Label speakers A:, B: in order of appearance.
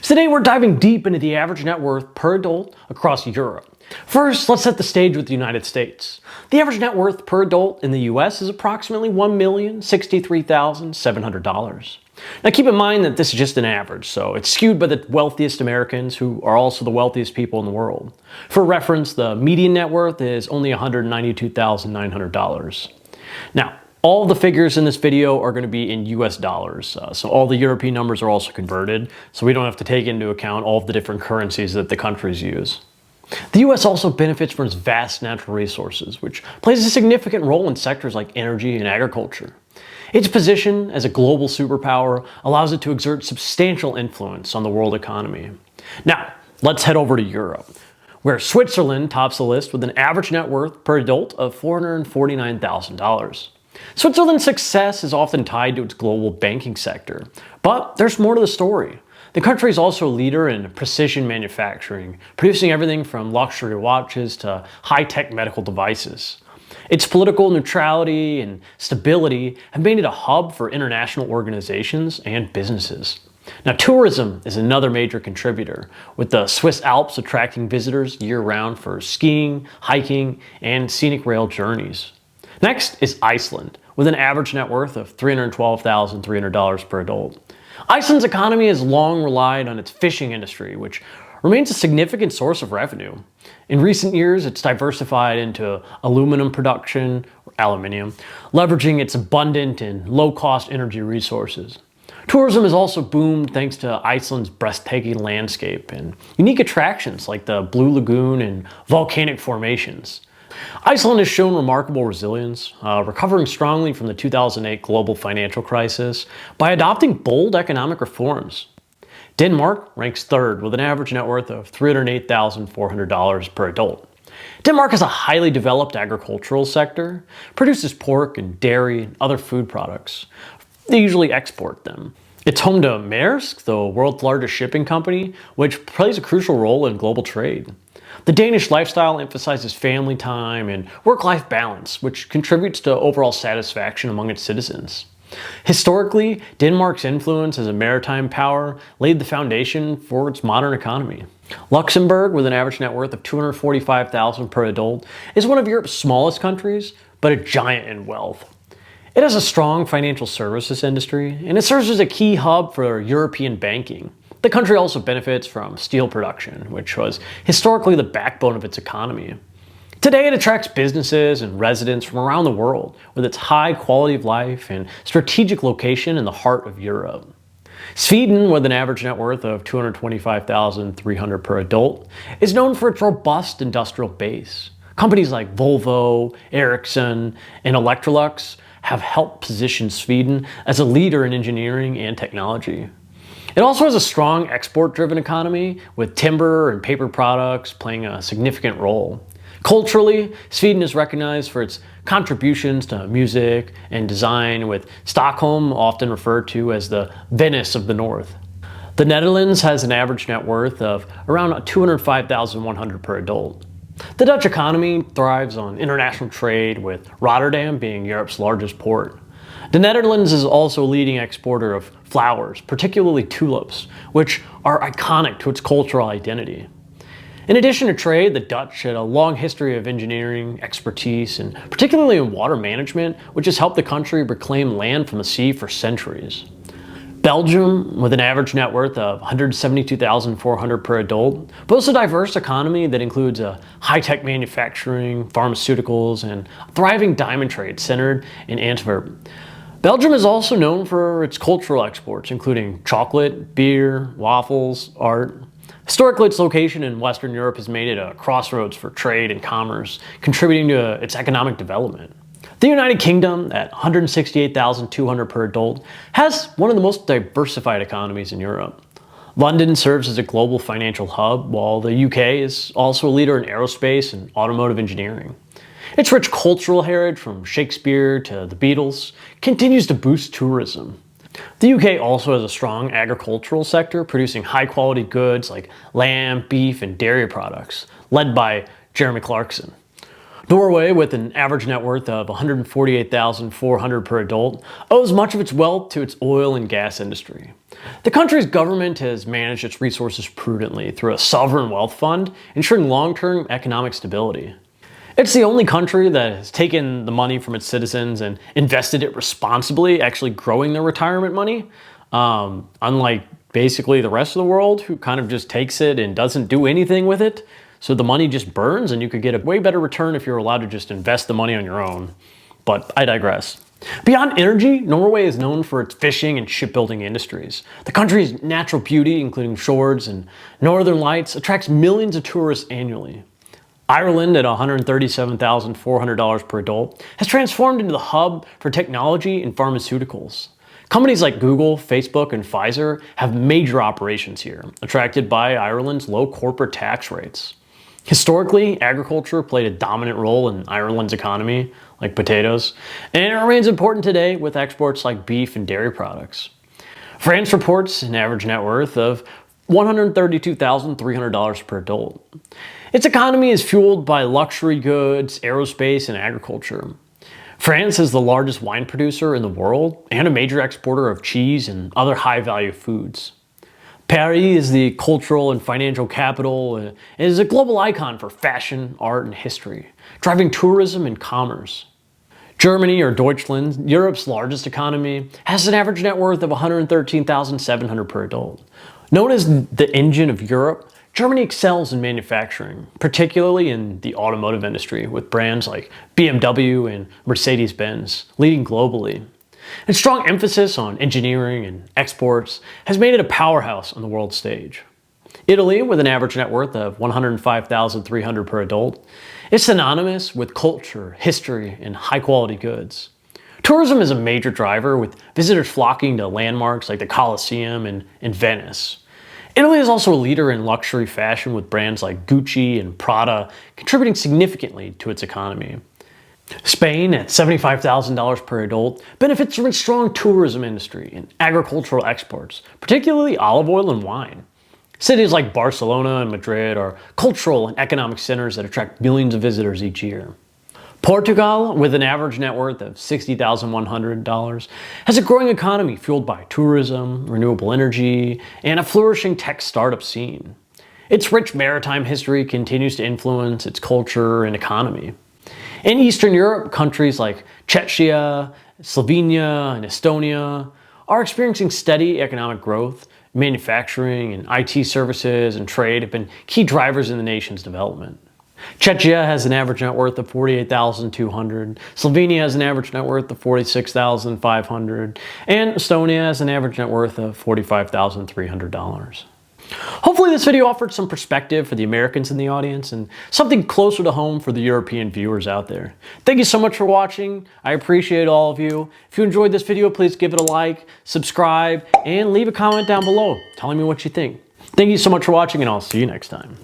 A: Today we're diving deep into the average net worth per adult across Europe. First, let's set the stage with the United States. The average net worth per adult in the US is approximately $1,063,700. Now keep in mind that this is just an average, so it's skewed by the wealthiest Americans who are also the wealthiest people in the world. For reference, the median net worth is only $192,900. Now, all the figures in this video are going to be in US dollars, so all the European numbers are also converted, so we don't have to take into account all of the different currencies that the countries use. The US also benefits from its vast natural resources, which plays a significant role in sectors like energy and agriculture. Its position as a global superpower allows it to exert substantial influence on the world economy. Now, let's head over to Europe, where Switzerland tops the list with an average net worth per adult of $449,000. Switzerland's success is often tied to its global banking sector, but there's more to the story. The country is also a leader in precision manufacturing, producing everything from luxury watches to high-tech medical devices. Its political neutrality and stability have made it a hub for international organizations and businesses. Now, tourism is another major contributor, with the Swiss Alps attracting visitors year-round for skiing, hiking, and scenic rail journeys. Next is Iceland, with an average net worth of $312,300 per adult. Iceland's economy has long relied on its fishing industry, which remains a significant source of revenue. In recent years, it's diversified into aluminum production, or aluminium, leveraging its abundant and low-cost energy resources. Tourism has also boomed thanks to Iceland's breathtaking landscape and unique attractions like the Blue Lagoon and volcanic formations. Iceland has shown remarkable resilience, recovering strongly from the 2008 global financial crisis by adopting bold economic reforms. Denmark ranks third with an average net worth of $308,400 per adult. Denmark has a highly developed agricultural sector, produces pork and dairy and other food products. They usually export them. It's home to Maersk, the world's largest shipping company, which plays a crucial role in global trade. The Danish lifestyle emphasizes family time and work-life balance, which contributes to overall satisfaction among its citizens. Historically, Denmark's influence as a maritime power laid the foundation for its modern economy. Luxembourg, with an average net worth of $245,000 per adult, is one of Europe's smallest countries, but a giant in wealth. It has a strong financial services industry, and it serves as a key hub for European banking. The country also benefits from steel production, which was historically the backbone of its economy. Today, it attracts businesses and residents from around the world with its high quality of life and strategic location in the heart of Europe. Sweden, with an average net worth of $225,300 per adult, is known for its robust industrial base. Companies like Volvo, Ericsson, and Electrolux have helped position Sweden as a leader in engineering and technology. It also has a strong export-driven economy, with timber and paper products playing a significant role. Culturally, Sweden is recognized for its contributions to music and design, with Stockholm often referred to as the Venice of the North. The Netherlands has an average net worth of around $205,100 per adult. The Dutch economy thrives on international trade, with Rotterdam being Europe's largest port. The Netherlands is also a leading exporter of flowers, particularly tulips, which are iconic to its cultural identity. In addition to trade, the Dutch had a long history of engineering expertise, and particularly in water management, which has helped the country reclaim land from the sea for centuries. Belgium, with an average net worth of $172,400 per adult, boasts a diverse economy that includes a high-tech manufacturing, pharmaceuticals, and a thriving diamond trade centered in Antwerp. Belgium is also known for its cultural exports, including chocolate, beer, waffles, art. Historically, its location in Western Europe has made it a crossroads for trade and commerce, contributing to its economic development. The United Kingdom, at $168,200 per adult, has one of the most diversified economies in Europe. London serves as a global financial hub, while the UK is also a leader in aerospace and automotive engineering. Its rich cultural heritage, from Shakespeare to the Beatles, continues to boost tourism. The UK also has a strong agricultural sector, producing high-quality goods like lamb, beef, and dairy products, led by Jeremy Clarkson. Norway, with an average net worth of $148,400 per adult, owes much of its wealth to its oil and gas industry. The country's government has managed its resources prudently through a sovereign wealth fund, ensuring long-term economic stability. It's the only country that has taken the money from its citizens and invested it responsibly, actually growing their retirement money, unlike basically the rest of the world, who kind of just takes it and doesn't do anything with it. So the money just burns, and you could get a way better return if you're allowed to just invest the money on your own. But I digress. Beyond energy, Norway is known for its fishing and shipbuilding industries. The country's natural beauty, including fjords and northern lights, attracts millions of tourists annually. Ireland, at $137,400 per adult, has transformed into the hub for technology and pharmaceuticals. Companies like Google, Facebook, and Pfizer have major operations here, attracted by Ireland's low corporate tax rates. Historically, agriculture played a dominant role in Ireland's economy, like potatoes, and it remains important today with exports like beef and dairy products. France reports an average net worth of $132,300 per adult. Its economy is fueled by luxury goods, aerospace, and agriculture. France is the largest wine producer in the world and a major exporter of cheese and other high-value foods. Paris is the cultural and financial capital and is a global icon for fashion, art, and history, driving tourism and commerce. Germany, or Deutschland, Europe's largest economy, has an average net worth of $113,700 per adult. Known as the engine of Europe, Germany excels in manufacturing, particularly in the automotive industry, with brands like BMW and Mercedes-Benz leading globally. Its strong emphasis on engineering and exports has made it a powerhouse on the world stage. Italy, with an average net worth of $105,300 per adult, is synonymous with culture, history, and high-quality goods. Tourism is a major driver, with visitors flocking to landmarks like the Colosseum and Venice. Italy is also a leader in luxury fashion, with brands like Gucci and Prada contributing significantly to its economy. Spain, at $75,000 per adult, benefits from its strong tourism industry and agricultural exports, particularly olive oil and wine. Cities like Barcelona and Madrid are cultural and economic centers that attract millions of visitors each year. Portugal, with an average net worth of $60,100, has a growing economy fueled by tourism, renewable energy, and a flourishing tech startup scene. Its rich maritime history continues to influence its culture and economy. In Eastern Europe, countries like Czechia, Slovenia, and Estonia are experiencing steady economic growth. Manufacturing and IT services and trade have been key drivers in the nation's development. Czechia has an average net worth of $48,200, Slovenia has an average net worth of $46,500, and Estonia has an average net worth of $45,300. Hopefully this video offered some perspective for the Americans in the audience and something closer to home for the European viewers out there. Thank you so much for watching. I appreciate all of you. If you enjoyed this video, please give it a like, subscribe, and leave a comment down below telling me what you think. Thank you so much for watching, and I'll see you next time.